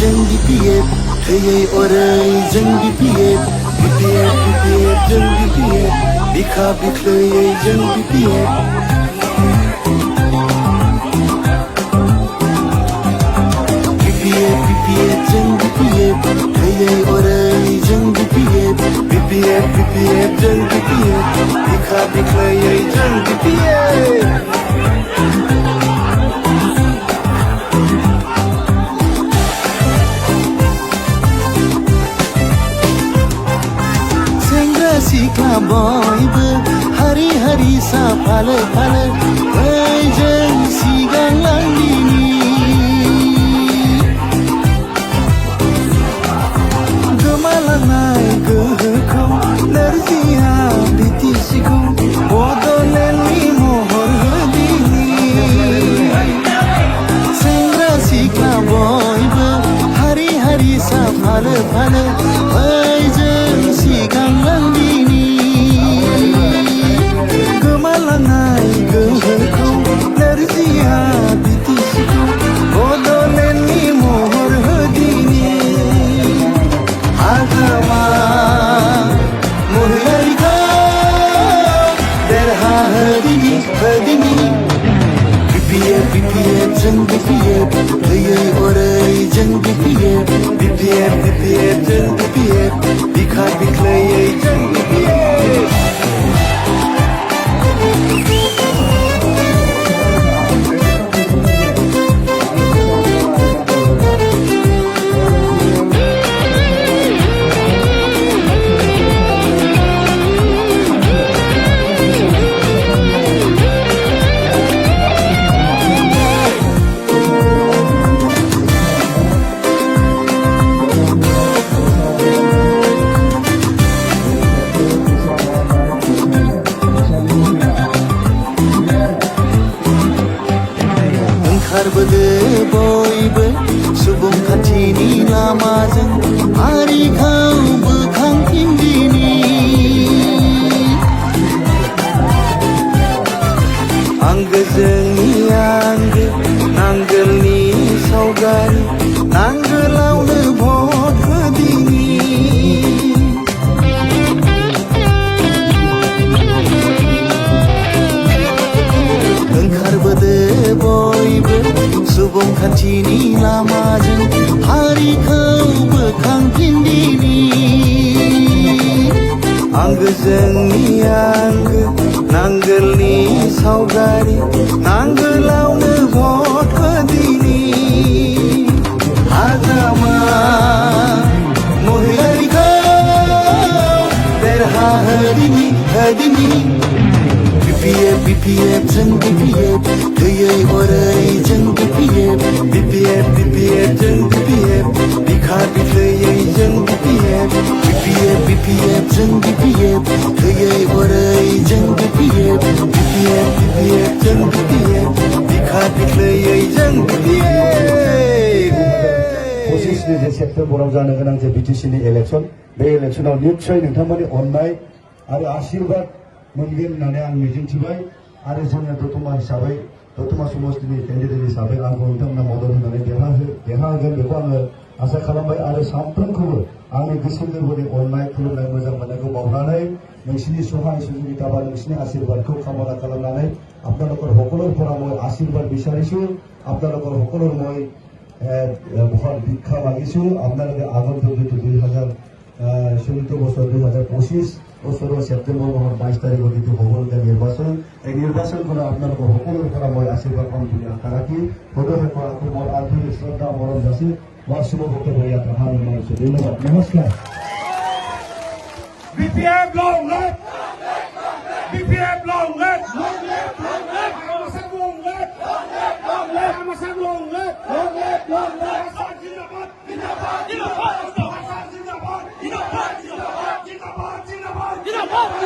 जों BPF थैयै array जों BPF BPF BPF जों BPF बिखा बिख्लोयै जों BPF BPF BPF जों BPF थैयै अराय जों BPF BPF BPF जों BPF बिखा बिख्लोयै जों BPF सिख्ला बयबो हारि हारि सा फालो फालो ओइ जों सिगांलांदिनि गोमालांनाय गोहोखौ नोरजिया बिटिसिखौ बड'लेण्डनि महर होदिनि सेंग्रा सिख्ला बयबो हारि हारि सा फालो फालो ओइ जों सिगांलांदिनि गोमालांनाय गोहोखौ नोरजिया बिटिसिखौ बड'लेण्डनि महर होदिनि हाग्रामा महिलारिखौ देरहाहोदिनि BPF BPF जों BPF थैयै अराय जों BPF BPF BPF जों BPF बिखा बिख्लोयै जों BPF ओंखारबोदो बयबो सुबुंखान्थिनि लामाजों हारिखौ बोखांफिनदिनि आंगो जोंनि आंगो नांगोलनि सावगारि नांगोलावनो भट होदिनि ओंखारबोदो बयबो सुबुंखान्थिनि लामाजों हारिखौ बोखांफिनदिनि आंगो जोंनि आंगो नांगोलनि सावगारि नांगोलावनो भट होदिनि हाग्रामा महिलारिखौ देरहाहोदिनि BPF BPF जों BPF थैयै अराय जों BPF BPF BPF जों BPF बिखा बिख्लोयै जों BPF BPF BPF जों BPF थैयै अराय जों BPF BPF BPF जों BPF बिखा बिख्लोयै जों BPF 25 सेप्तेम्बराव जानो गोनां जे बिटिसिनि इलेक्सन बे इलेक्सनाव निश्चय नोंथांमोननि अननाय आरो आशीर्बाद मोनगोन होननानै आं मिजिंथिबाय आरो जोङो दतमा हिसाबै दतमा समष्टिनि केन्डिडेट हिसाबै आंखौ नोंथांमोना मदद होनानै देरहाहोगोन बेखौ आङो आसा खालामबाय आरो साफ्रोमखौबो आंनि गोसो गोरबोनि अननाय खुलुमनाय मोजां मोननायखौ बावनानै नोंसिनि सहाय सुजुगिता बा नोंसिनि आशीर्बादखौ कामना खालामनानै আপোনালোকৰ সকলোৰ পৰা মই আশীৰ্বাদ বিচাৰিছো আপোনালোকৰ সকলোৰ মই ভোট ভিক্ষা মাগিছো আপোনালোকে আগন্তুক যিটো 2014 বছৰ 2025 বছৰৰ সেপ্টেম্বৰ মাহৰ 22 তাৰিখত যিটো হ'বলগীয়া নিৰ্বাচন এই নিৰ্বাচনখনত আপোনালোকৰ সকলোৰে পৰা মই আশীৰ্বাদ পাম বুলি আশা ৰাখি পদক্ষেপ কৰাটো মোৰ আন্তৰিক শ্ৰদ্ধা মৰম যাচি মই শুভ বক্তব্য ইয়াত সামৰণি মাৰিছো ধন্যবাদ নমস্কাৰ BPF long life BPF long life Zindabad